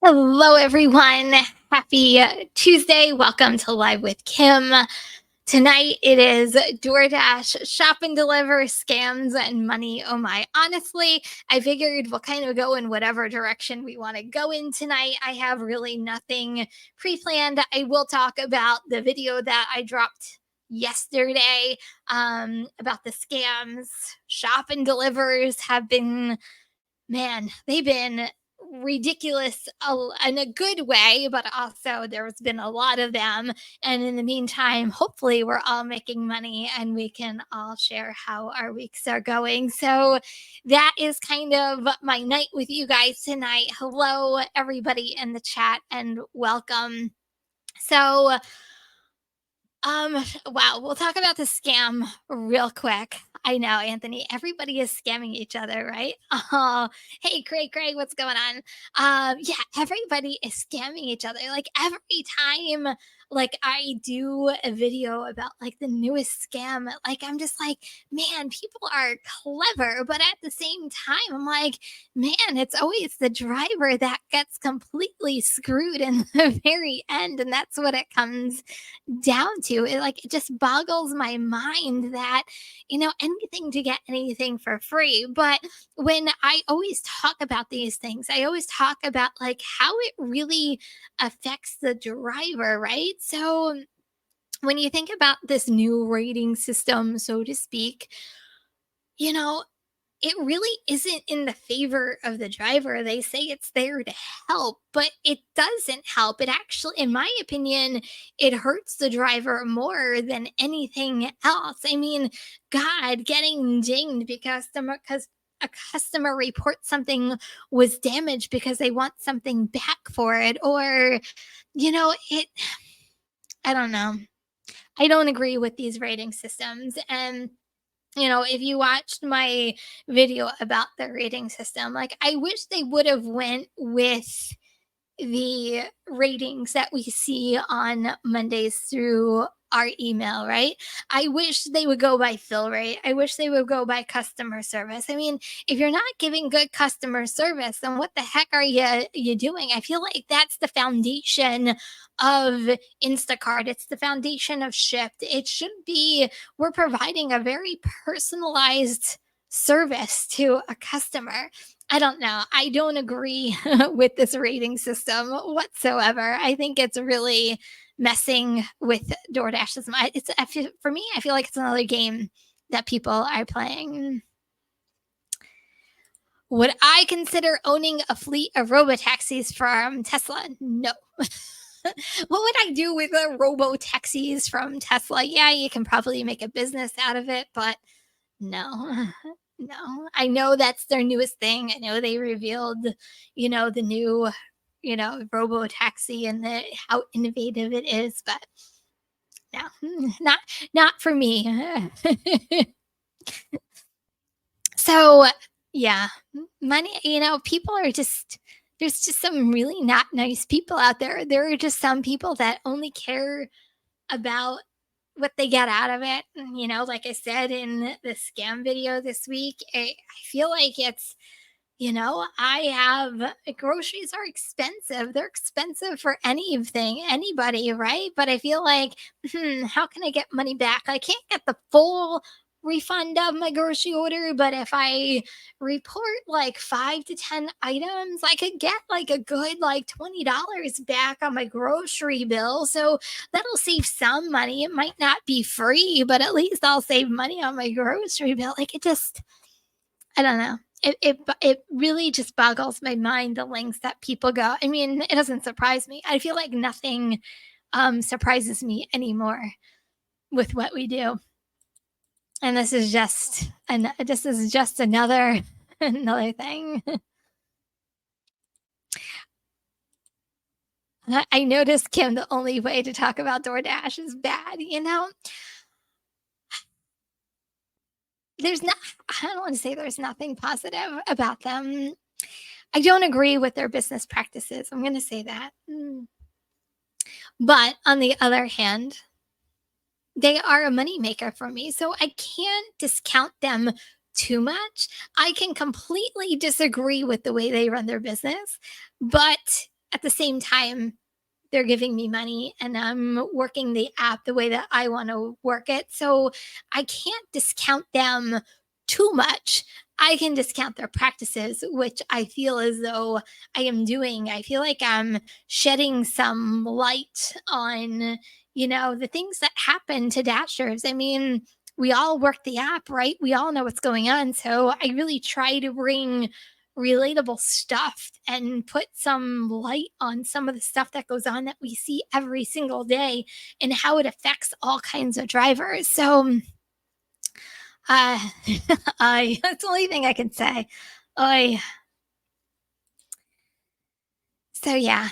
Hello, everyone. Happy Tuesday. Welcome to Live with Kim. Tonight it is DoorDash shop and deliver scams and money. Oh my. Honestly, I figured we'll kind of go in whatever direction we want to go in tonight. I have really nothing pre planned. I will talk about the video that I dropped yesterday about the scams. Shop and delivers have been, man, they've been ridiculous in a good way, but also there's been a lot of them. And in the meantime, hopefully, we're all making money and we can all share how our weeks are going. So that is kind of my night with you guys tonight. Hello, everybody in the chat, and welcome. So, wow, we'll talk about the scam real quick. I know, Anthony, everybody is scamming each other, right? Oh, hey, Craig, what's going on? Yeah, everybody is scamming each other. Like every time, like I do a video about like the newest scam, like I'm just like, man, people are clever, but at the same time, I'm like, man, it's always the driver that gets completely screwed in the very end, and that's what it comes down to. It just boggles my mind that anything to get anything for free. But when I always talk about these things, I always talk about like how it really affects the driver, right? So when you think about this new rating system, so to speak, you know it really isn't in the favor of the driver. They say it's there to help, but it doesn't help. It actually, in my opinion, it hurts the driver more than anything else. I mean, God, getting dinged because a customer reports something was damaged because they want something back for it, or it. I don't know. I don't agree with these rating systems. And if you watched my video about the rating system, like I wish they would have went with the ratings that we see on Mondays through our email, right? I wish they would go by fill rate. I wish they would go by customer service. I mean, if you're not giving good customer service, then what the heck are you doing? I feel like that's the foundation of Instacart. It's the foundation of Shift. It should be we're providing a very personalized service to a customer. I don't know. I don't agree with this rating system whatsoever. I think it's really messing with DoorDash's mind. For me, I feel like it's another game that people are playing. Would I consider owning a fleet of robotaxis from Tesla? No. What would I do with the robo taxis from Tesla? Yeah, you can probably make a business out of it, but no. No. I know that's their newest thing. I know they revealed, the new, robo taxi and how innovative it is, but no, not for me. So, yeah, money, people are just there's just some really not nice people out there. There are just some people that only care about what they get out of it. Like I said in the scam video this week, I feel like it's, I have groceries are expensive. They're expensive for anything, anybody, right? But I feel like, how can I get money back? I can't get the full refund of my grocery order, but if I report like 5 to 10 items, I could get like a good like $20 back on my grocery bill. So that'll save some money. It might not be free, but at least I'll save money on my grocery bill. Like I don't know. It really just boggles my mind the lengths that people go. I mean, it doesn't surprise me. I feel like nothing surprises me anymore with what we do. And this is just another another thing. I noticed, Kim, the only way to talk about DoorDash is bad, There's not I don't want to say there's nothing positive about them. I don't agree with their business practices. I'm going to say that. But on the other hand, they are a moneymaker for me. So I can't discount them too much. I can completely disagree with the way they run their business, but at the same time, they're giving me money and I'm working the app the way that I want to work it. So I can't discount them too much. I can discount their practices, which I feel as though I am doing. I feel like I'm shedding some light on, the things that happen to Dashers. I mean, we all work the app, right? We all know what's going on. So I really try to bring relatable stuff and put some light on some of the stuff that goes on that we see every single day and how it affects all kinds of drivers. So, uh, I that's the only thing I can say. I so yeah,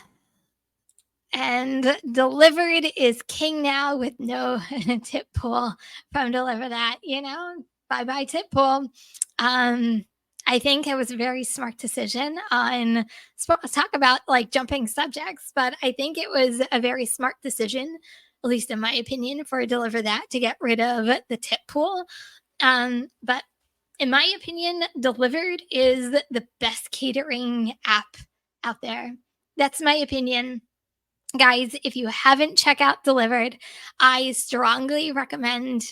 and delivered is king now with no tip pool from deliver that. Bye bye tip pool. Um, I think it was a very smart decision on talk about like jumping subjects, but I think it was a very smart decision, at least in my opinion, for deliver that to get rid of the tip pool. But in my opinion, delivered is the best catering app out there. That's my opinion. Guys, if you haven't checked out Delivered, I strongly recommend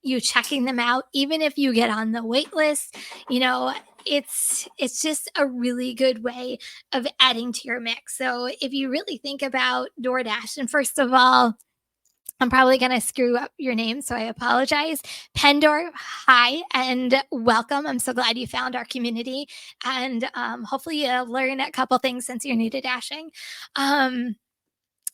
you checking them out even if you get on the wait list. You know, it's just a really good way of adding to your mix. So, if you really think about DoorDash, and first of all, I'm probably going to screw up your name, so I apologize. Pendor, hi and welcome. I'm so glad you found our community, and hopefully you learn a couple things since you're new to dashing. Um,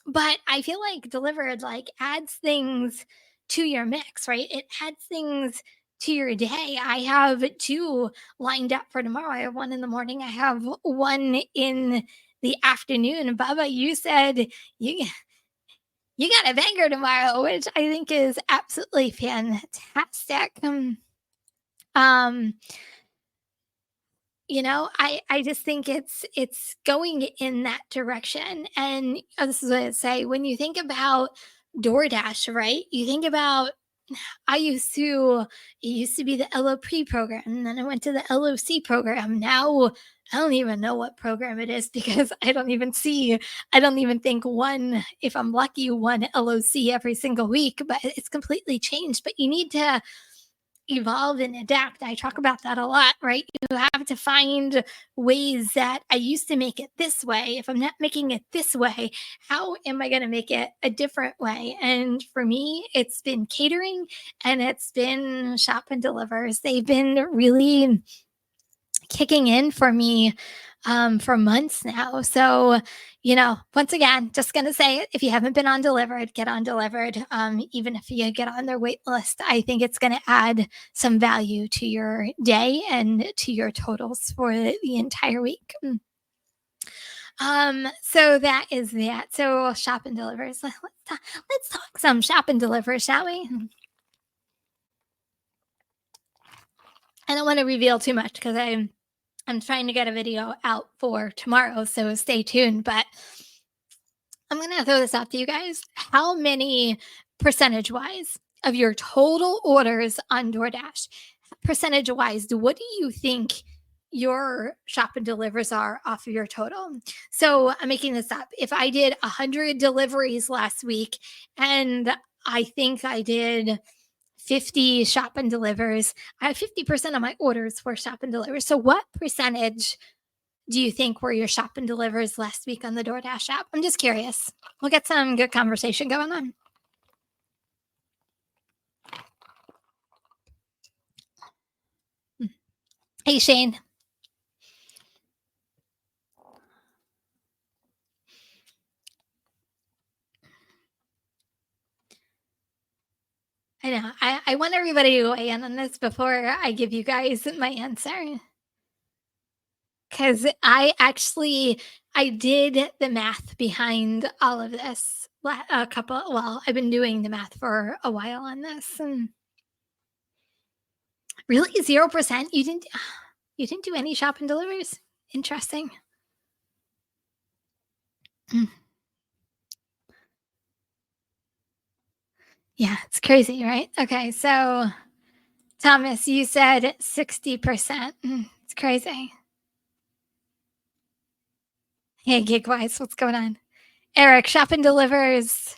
but I feel like delivered like adds things to your mix, right? It adds things to your day. I have two lined up for tomorrow. I have one in the morning. I have one in the afternoon. Bubba, you said you you got a banger tomorrow, which I think is absolutely fantastic. Um, I just think it's going in that direction. And this is what I say when you think about DoorDash, right? You think about it used to be the LOP program, and then I went to the LOC program. Now I don't even know what program it is because I don't even think one, if I'm lucky, one LOC every single week, but it's completely changed. But you need to evolve and adapt. I talk about that a lot, right? You have to find ways that I used to make it this way. If I'm not making it this way, how am I going to make it a different way? And for me, it's been catering and it's been shop and delivers. They've been really kicking in for me for months now. So, once again, just going to say it. If you haven't been on Delivered, get on Delivered. Even if you get on their wait list, I think it's going to add some value to your day and to your totals for the entire week. So that is that. So shop and delivers. Let's talk some shop and delivers, shall we? I don't want to reveal too much because I'm trying to get a video out for tomorrow, so stay tuned. But I'm going to throw this out to you guys. How many percentage wise of your total orders on DoorDash, percentage wise, what do you think your shop and delivers are off of your total? So I'm making this up. If I did 100 deliveries last week and I think I did 50 shop and delivers, I had 50% of my orders were shop and delivers. So what percentage do you think were your shop and delivers last week on the DoorDash app? I'm just curious. We'll get some good conversation going on. Hey, Shane. I know. I want everybody to weigh in on this before I give you guys my answer. Because I did the math behind all of this. I've been doing the math for a while on this. And really, 0%? You didn't do any shop and delivers? Interesting. Mm. Yeah, it's crazy, right? Okay, so Thomas, you said 60%. It's crazy. Hey, Gigwise, what's going on? Eric, shop and delivers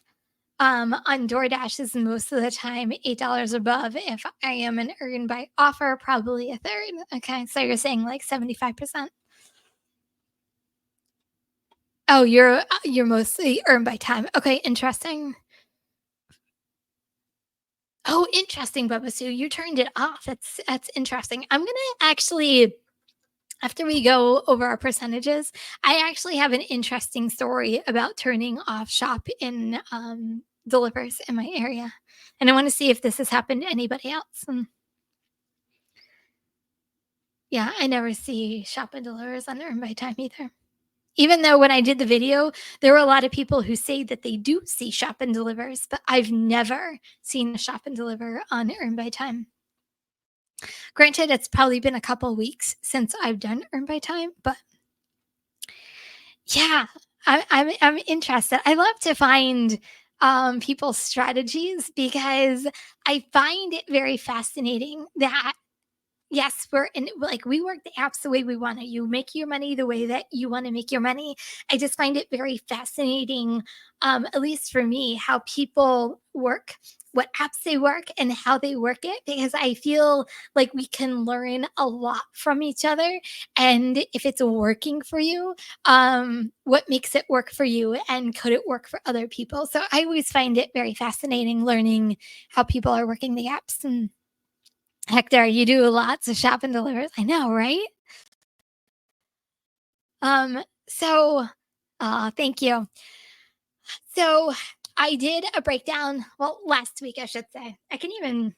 on DoorDash is most of the time $8 above. If I am an earn by offer, probably a third. Okay, so you're saying like 75%. Oh, you're mostly earned by time. Okay, interesting. Oh, interesting, Bubba Sue. You turned it off. That's interesting. I'm gonna actually after we go over our percentages, I actually have an interesting story about turning off shop in delivers in my area. And I want to see if this has happened to anybody else. And yeah, I never see shop and delivers on earn by time either. Even though when I did the video, there were a lot of people who say that they do see shop and delivers, but I've never seen a shop and deliver on earn by time. Granted, it's probably been a couple weeks since I've done earn by time, but yeah, I'm interested. I love to find people's strategies because I find it very fascinating that yes, we're in like we work the apps the way we want to. You make your money the way that you want to make your money. I just find it very fascinating, at least for me, how people work, what apps they work, and how they work it, because I feel like we can learn a lot from each other. And if it's working for you, what makes it work for you, and could it work for other people? So I always find it very fascinating learning how people are working the apps. And Hector, you do lots of shop and delivers. I know, right? So thank you. So I did a breakdown, well, last week I should say. I didn't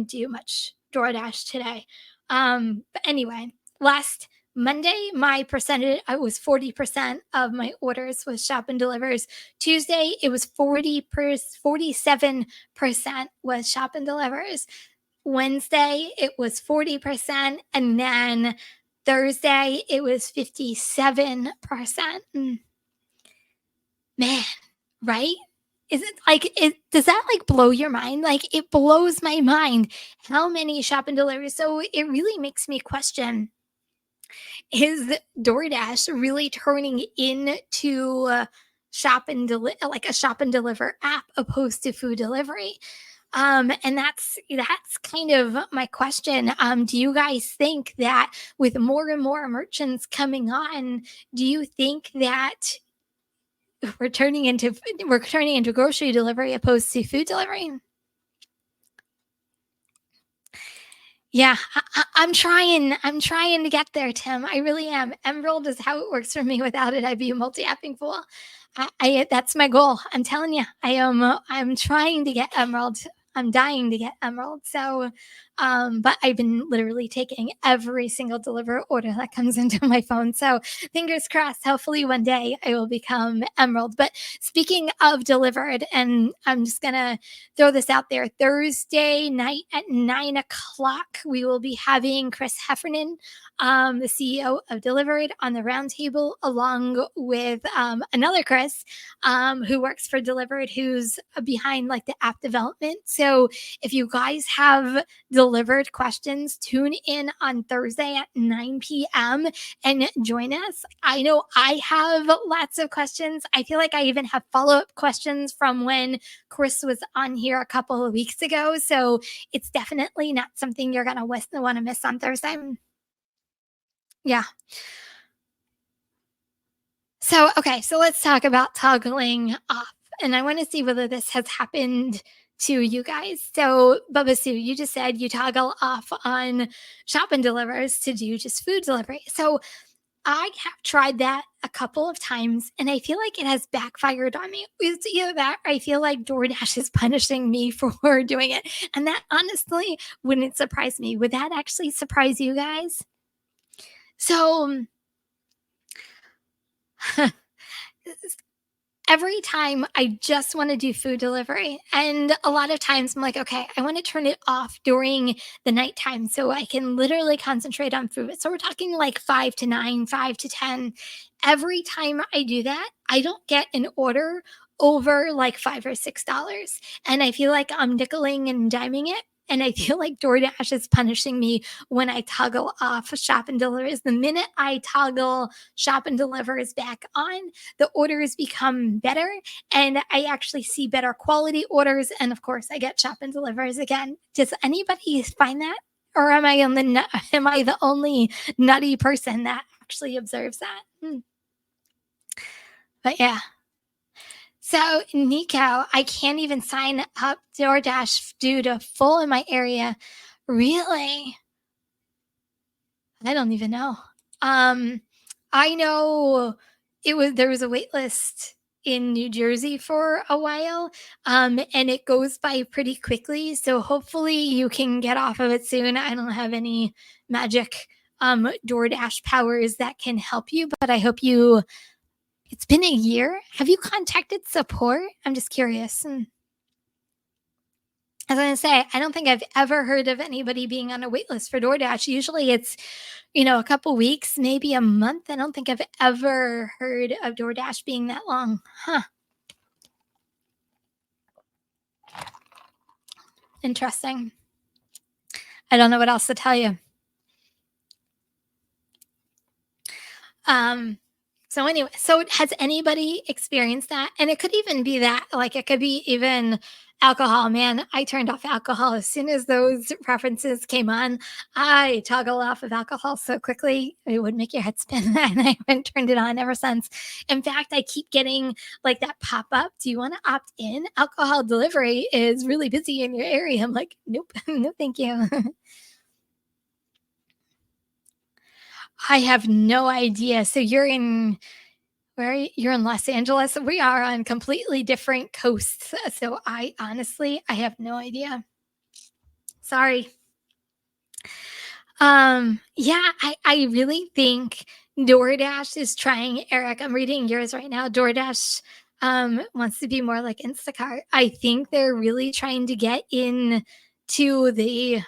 do much DoorDash today. But anyway, last Monday, my percentage, I was 40% of my orders was shop and delivers. Tuesday, it was 47% was shop and delivers. Wednesday, it was 40%. And then Thursday, it was 57%. Man, right? Is it like does that like blow your mind? Like it blows my mind how many shop and delivery. So it really makes me question, is DoorDash really turning into like a shop and deliver app opposed to food delivery? And that's kind of my question. Do you guys think that with more and more merchants coming on, do you think that we're turning into grocery delivery opposed to food delivery? Yeah, I'm trying. I'm trying to get there, Tim. I really am. Emerald is how it works for me. Without it, I'd be a multi-apping fool. That's my goal. I'm telling you, I am. I'm trying to get Emerald. I'm dying to get Emerald. So, but I've been literally taking every single deliver order that comes into my phone. So, fingers crossed. Hopefully, one day I will become Emerald. But speaking of delivered, and I'm just gonna throw this out there. Thursday night at 9 o'clock, we will be having Chris Heffernan, the CEO of Delivered, on the roundtable, along with another Chris who works for Delivered, who's behind like the app development. So if you guys have Delivered questions, tune in on Thursday at 9 p.m. and join us. I know I have lots of questions. I feel like I even have follow-up questions from when Chris was on here a couple of weeks ago. So it's definitely not something you're going to want to miss on Thursday. Yeah. So, okay. So let's talk about toggling off. And I want to see whether this has happened to you guys. So, Bubba Sue, you just said you toggle off on shop and delivers to do just food delivery. So, I have tried that a couple of times and I feel like it has backfired on me. It's either that or I feel like DoorDash is punishing me for doing it. And that honestly wouldn't surprise me. Would that actually surprise you guys? So every time I just want to do food delivery. And a lot of times I'm like, okay, I want to turn it off during the nighttime so I can literally concentrate on food. So we're talking like 5 to 9, 5 to 10. Every time I do that, I don't get an order over like $5 or $6. And I feel like I'm nickeling and diming it. And I feel like DoorDash is punishing me when I toggle off shop and delivers. The minute I toggle shop and delivers back on, the orders become better and I actually see better quality orders. And of course, I get shop and delivers again. Does anybody find that? Or am I the only nutty person that actually observes that? But yeah. So, Nico, I can't even sign up DoorDash due to full in my area. Really? I don't even know. Um, I know there was a wait list in New Jersey for a while, and it goes by pretty quickly. So hopefully you can get off of it soon. I don't have any magic DoorDash powers that can help you, but I hope you. It's been a year. Have you contacted support? I'm just curious. I was gonna say, I don't think I've ever heard of anybody being on a wait list for DoorDash. Usually it's, a couple weeks, maybe a month. I don't think I've ever heard of DoorDash being that long. Huh. Interesting. I don't know what else to tell you. Um, so anyway, so has anybody experienced that? And it could even be that, like it could be even alcohol. Man, I turned off alcohol as soon as those references came on. I toggle off of alcohol so quickly it would make your head spin, and I haven't turned it on ever since. In fact, I keep getting like that pop up. Do you want to opt in? Alcohol delivery is really busy in your area. I'm like, nope, no, thank you. I have no idea. So you're in Los Angeles. We are on completely different coasts. So I have no idea. Sorry. Yeah, I really think DoorDash is trying, Eric. I'm reading yours right now. DoorDash wants to be more like Instacart. I think they're really trying to get in to the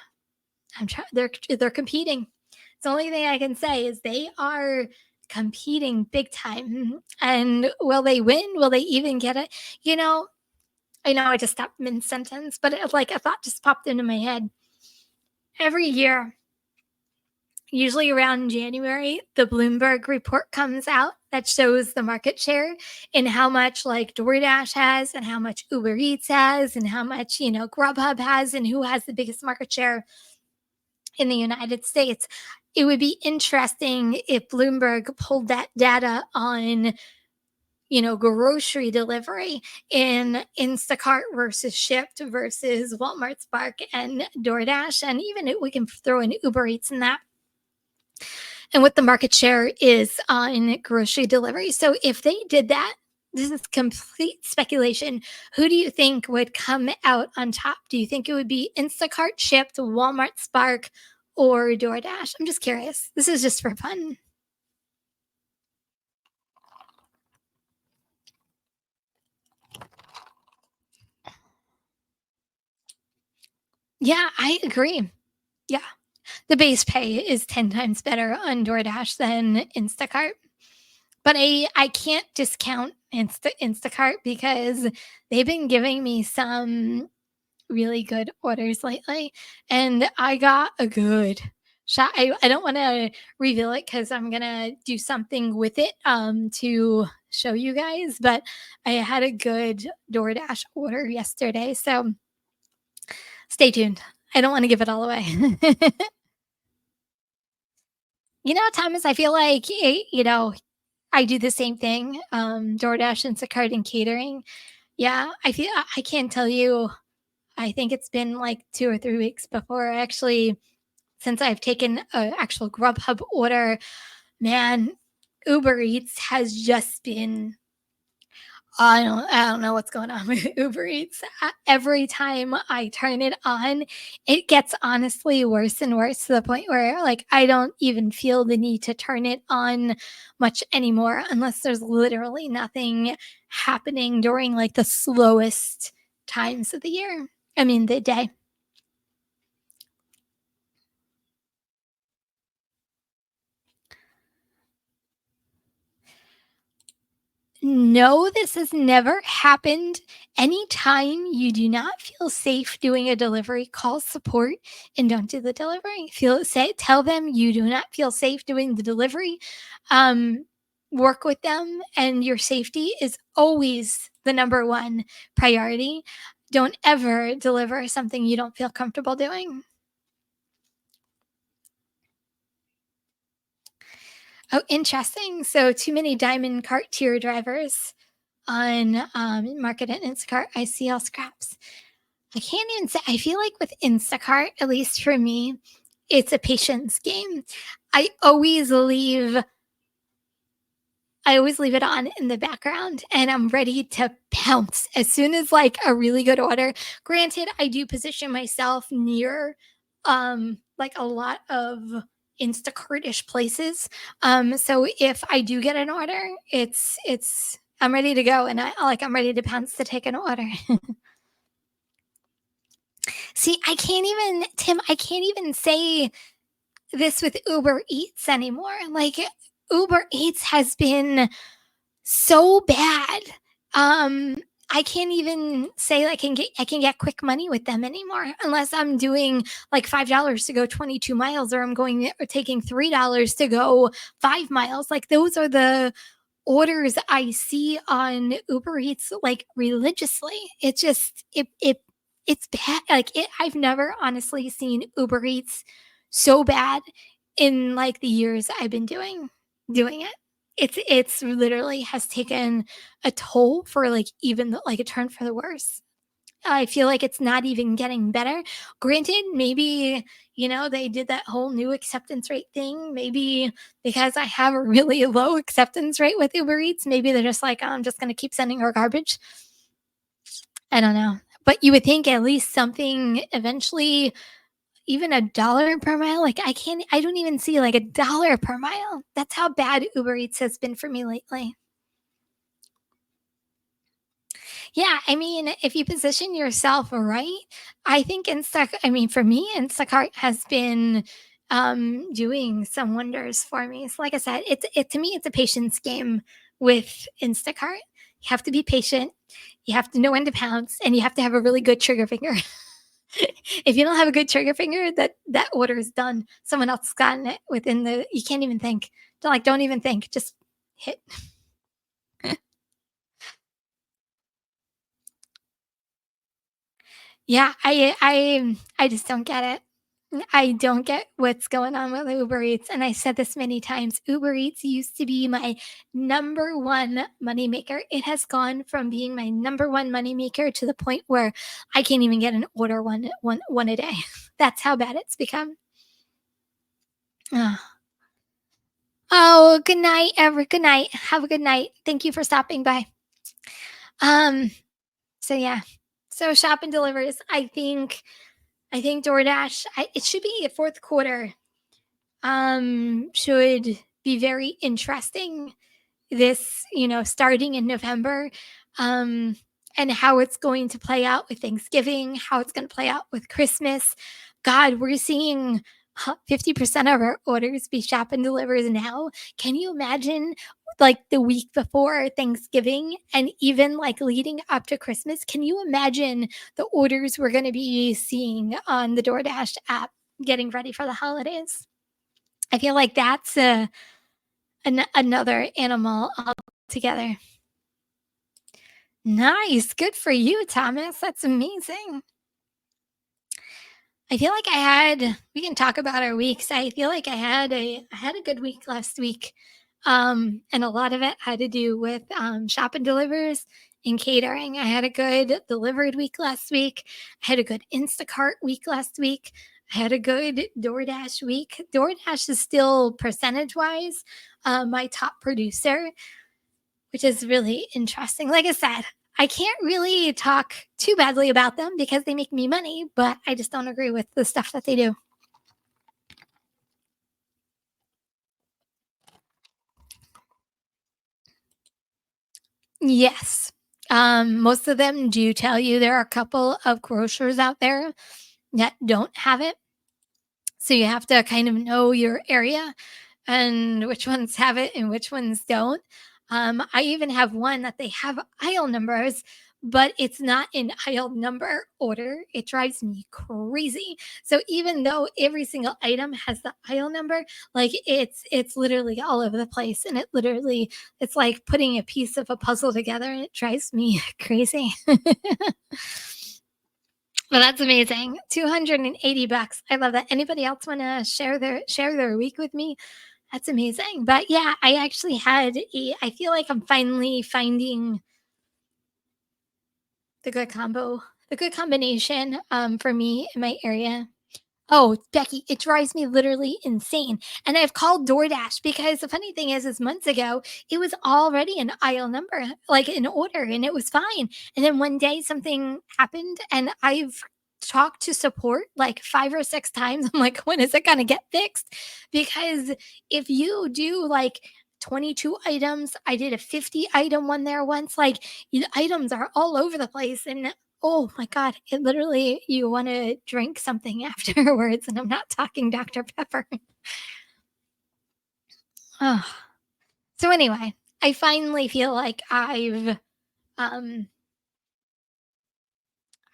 I'm trying they're competing. It's the only thing I can say is they are competing big time. And will they win? Will they even get it? You know, I know I just stopped mid sentence, but like a thought just popped into my head. Every year, usually around January, the Bloomberg report comes out that shows the market share and how much like DoorDash has and how much Uber Eats has and how much, Grubhub has and who has the biggest market share in the United States. It would be interesting if Bloomberg pulled that data on, grocery delivery in Instacart versus Shipt versus Walmart Spark and DoorDash. And even if we can throw in Uber Eats in that and what the market share is on grocery delivery. So if they did that, this is complete speculation. Who do you think would come out on top? Do you think it would be Instacart, Shipt, Walmart, Spark, or DoorDash? I'm just curious. This is just for fun. Yeah, I agree. Yeah. The base pay is 10 times better on DoorDash than Instacart. But I can't discount Instacart because they've been giving me some really good orders lately, and I got a good shot. I don't want to reveal it because I'm gonna do something with it to show you guys, but I had a good DoorDash order yesterday, so stay tuned. I don't want to give it all away. Thomas, I feel like I do the same thing. DoorDash, Instacart, and catering. Yeah, I can't tell you. I think it's been like 2 or 3 weeks before I actually since I've taken an actual Grubhub order, man, Uber Eats has just been I don't know what's going on with Uber Eats. Every time I turn it on, it gets honestly worse and worse to the point where like I don't even feel the need to turn it on much anymore unless there's literally nothing happening during like the slowest times of the year. I mean, the day. No, this has never happened. Anytime you do not feel safe doing a delivery, call support and don't do the delivery. Tell them you do not feel safe doing the delivery. Um, Work with them, and your safety is always the number one priority. Don't ever deliver something you don't feel comfortable doing. Oh, interesting. So, too many diamond cart tier drivers on Market and Instacart. I see all scraps. I can't even say. I feel like with Instacart, at least for me, it's a patience game. I always leave I always leave it on in the background and I'm ready to pounce as soon as like a really good order. Granted, I do position myself near like a lot of Instacart-ish places. So if I do get an order, it's I'm ready to go and I'm ready to pounce to take an order. See, I can't even say this with Uber Eats anymore. Like Uber Eats has been so bad. Um, I can't even say I can get quick money with them anymore unless I'm doing like $5 to go 22 miles or I'm going or taking $3 to go 5 miles. Like those are the orders I see on Uber Eats like religiously. It's bad. I've never honestly seen Uber Eats so bad in like the years I've been doing it. It's literally has taken a toll for like like a turn for the worse. I feel like it's not even getting better. Granted, maybe, they did that whole new acceptance rate thing. Maybe because I have a really low acceptance rate with Uber Eats, maybe they're just like, "Oh, I'm just going to keep sending her garbage." I don't know. But you would think at least something eventually, even $1 per mile. I don't even see like $1 per mile. That's how bad Uber Eats has been for me lately. Yeah, I mean, if you position yourself right, I mean, for me, Instacart has been doing some wonders for me. So like I said, to me it's a patience game with Instacart. You have to be patient, you have to know when to pounce, and you have to have a really good trigger finger. If you don't have a good trigger finger, that order is done. Someone else has gotten it within the you can't even think. Don't even think. Just hit. Yeah, I just don't get it. I don't get what's going on with Uber Eats, and I said this many times. Uber Eats used to be my number one moneymaker. It has gone from being my number one moneymaker to the point where I can't even get an order one a day. That's how bad it's become. Ugh. Oh, good night, good night. Have a good night. Thank you for stopping by. Um, so yeah. So shop and delivers. I think DoorDash, it should be a fourth quarter, should be very interesting this, starting in November, um, and how it's going to play out with Thanksgiving, how it's going to play out with Christmas. God, we're seeing 50% of our orders be shop and delivers now. Can you imagine like the week before Thanksgiving and even like leading up to Christmas? Can you imagine the orders we're going to be seeing on the DoorDash app getting ready for the holidays? I feel like that's another animal altogether. Nice. Good for you, Thomas. That's amazing. I feel like we can talk about our weeks. I feel like I had a good week last week. And a lot of it had to do with shop and delivers and catering. I had a good delivered week last week. I had a good Instacart week last week. I had a good DoorDash week. DoorDash is still percentage wise my top producer, which is really interesting. Like I said, I can't really talk too badly about them because they make me money, but I just don't agree with the stuff that they do. Yes. Most of them do tell you there are a couple of grocers out there that don't have it. So you have to kind of know your area and which ones have it and which ones don't. I even have one that they have aisle numbers, but it's not in aisle number order. It drives me crazy. So even though every single item has the aisle number, like it's literally all over the place, and it's like putting a piece of a puzzle together, and it drives me crazy. Well, that's amazing. 280 bucks. I love that. Anybody else want to share their week with me? That's amazing. But yeah, I feel like I'm finally finding the good combo, the good combination for me in my area. Oh, Becky, it drives me literally insane. And I've called DoorDash because the funny thing is months ago, it was already an aisle number, like an order, and it was fine. And then one day something happened, and I've talked to support like 5 or 6 times. I'm like, when is it going to get fixed? Because if you do like 22 items, I did a 50 item one there once, like items are all over the place. And oh my god, it literally you wanna drink something afterwards, and I'm not talking Dr. Pepper. Ugh. So anyway, I finally feel like um,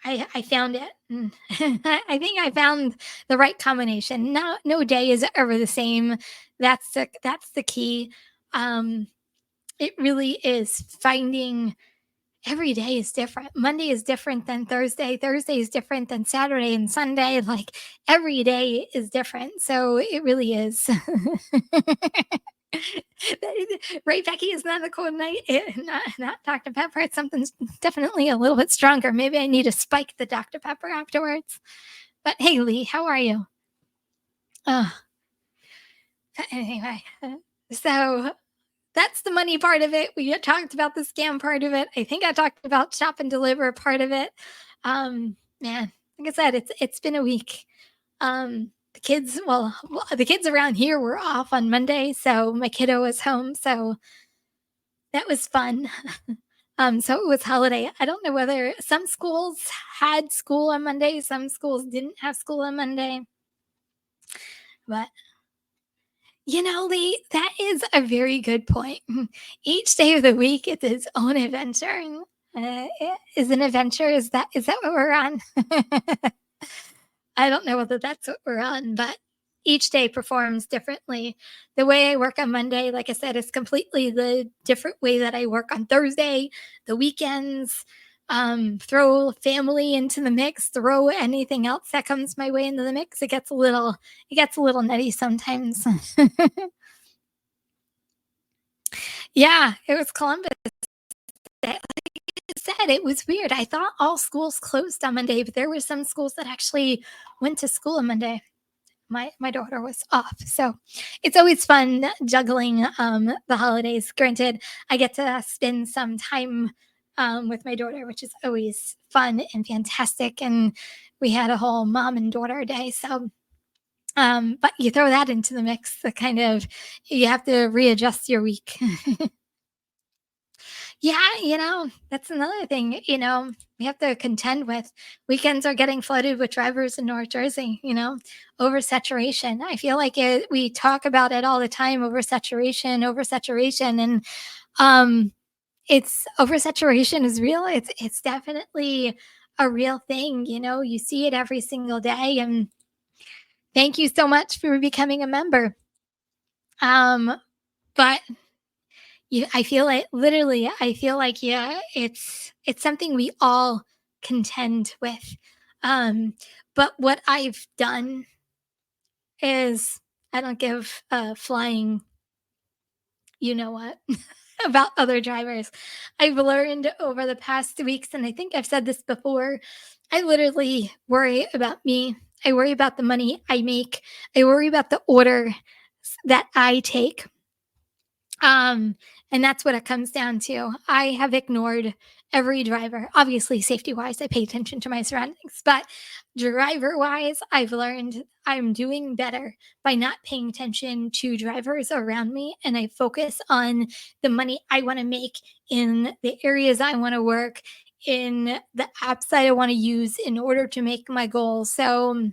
I found it. I think I found the right combination. No day is ever the same. That's the key. Um, it really is finding every day is different. Monday is different than Thursday. Thursday is different than Saturday and Sunday. Like every day is different. So it really is. Right, Becky? Is not a cold night. Not Dr. Pepper. It's something definitely a little bit stronger. Maybe I need to spike the Dr. Pepper afterwards. But hey, Lee, how are you? Oh, anyway. So that's the money part of it. We had talked about the scam part of it. I think I talked about shop and deliver part of it. Man, like I said, it's been a week. The kids around here were off on Monday, so my kiddo was home, so that was fun. So it was holiday. I don't know whether some schools had school on Monday, some schools didn't have school on Monday, but Lee, that is a very good point. Each day of the week is its own adventure. It is an adventure. Is that what we're on? I don't know whether that's what we're on, but each day performs differently. The way I work on Monday, like I said, is completely the different way that I work on Thursday, the weekends. Throw family into the mix, throw anything else that comes my way into the mix. It gets a little nutty sometimes. Yeah, it was Columbus Day. Like I said, it was weird. I thought all schools closed on Monday, but there were some schools that actually went to school on Monday. My daughter was off, so it's always fun juggling the holidays. Granted, I get to spend some time with my daughter, which is always fun and fantastic. And we had a whole mom and daughter day, so but you throw that into the mix, the kind of you have to readjust your week. Yeah, that's another thing, we have to contend with. Weekends are getting flooded with drivers in North Jersey, oversaturation. I feel like we talk about it all the time, oversaturation, oversaturation. And it's oversaturation is real. It's definitely a real thing, you see it every single day. And thank you so much for becoming a member. But I feel like, yeah, it's something we all contend with. Um, but what I've done is I don't give a flying, you know what, about other drivers. I've learned over the past weeks, and I think I've said this before, I literally worry about me. I worry about the money I make. I worry about the order that I take. Um, and that's what it comes down to. I have ignored every driver. Obviously, safety wise, I pay attention to my surroundings, but driver wise, I've learned I'm doing better by not paying attention to drivers around me. And I focus on the money I want to make in the areas I want to work, in the apps that I want to use in order to make my goals. So,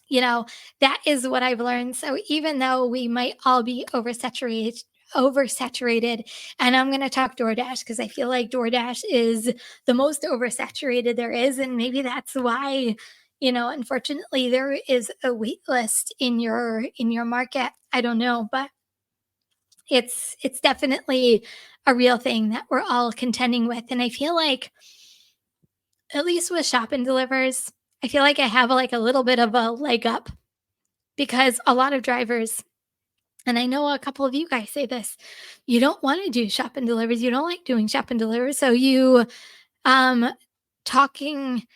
you know, that is what I've learned. So even though we might all be oversaturated, oversaturated. And I'm going to talk DoorDash because I feel like DoorDash is the most oversaturated there is. And maybe that's why, unfortunately there is a wait list in your market. I don't know, but it's definitely a real thing that we're all contending with. And I feel like, at least with shop and delivers, I feel like I have like a little bit of a leg up because a lot of drivers, and I know a couple of you guys say this, you don't want to do shop and delivers. You don't like doing shop and delivers. So you um talking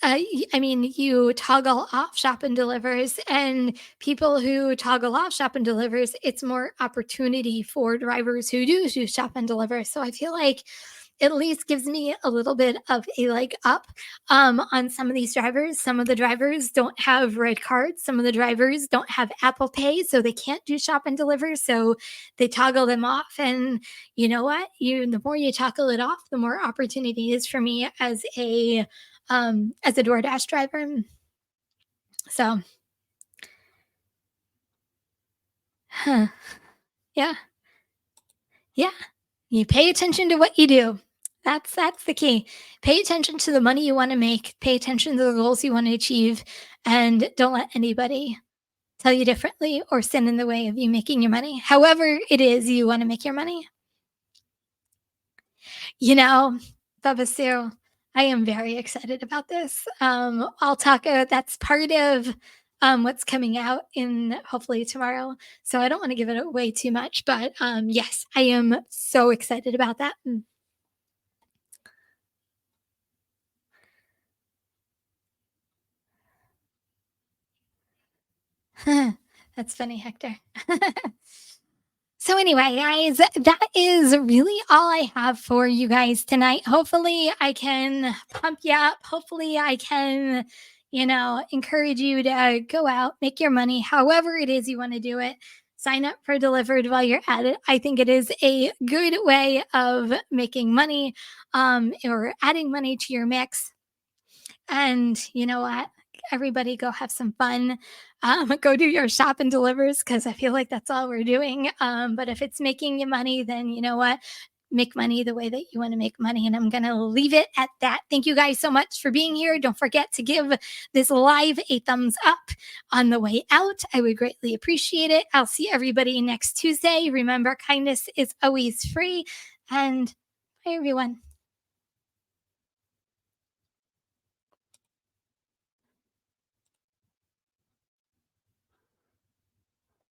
I mean, you toggle off shop and delivers, and people who toggle off shop and delivers, it's more opportunity for drivers who do shop and deliver. So I feel like it at least gives me a little bit of a leg up on some of these drivers. Some of the drivers don't have red cards. Some of the drivers don't have Apple Pay, so they can't do shop and deliver. So they toggle them off. And you know what? The more you toggle it off, the more opportunity is for me as a DoorDash driver. So, huh, yeah, yeah. You pay attention to what you do. That's the key. Pay attention to the money you want to make. Pay attention to the goals you want to achieve, and don't let anybody tell you differently or stand in the way of you making your money. However, it is you want to make your money. You know, Baba Sue, I am very excited about this. I'll talk. That's part of what's coming out in hopefully tomorrow. So I don't want to give it away too much, but yes, I am so excited about that. That's funny, Hector. So anyway, guys, that is really all I have for you guys tonight. Hopefully, I can pump you up. Hopefully, I can, encourage you to go out, make your money, however it is you want to do it. Sign up for Delivered while you're at it. I think it is a good way of making money, or adding money to your mix. And you know what? Everybody go have some fun. Go do your shop and delivers because I feel like that's all we're doing. But if it's making you money, then you know what? Make money the way that you want to make money. And I'm going to leave it at that. Thank you guys so much for being here. Don't forget to give this live a thumbs up on the way out. I would greatly appreciate it. I'll see everybody next Tuesday. Remember, kindness is always free. And bye, everyone.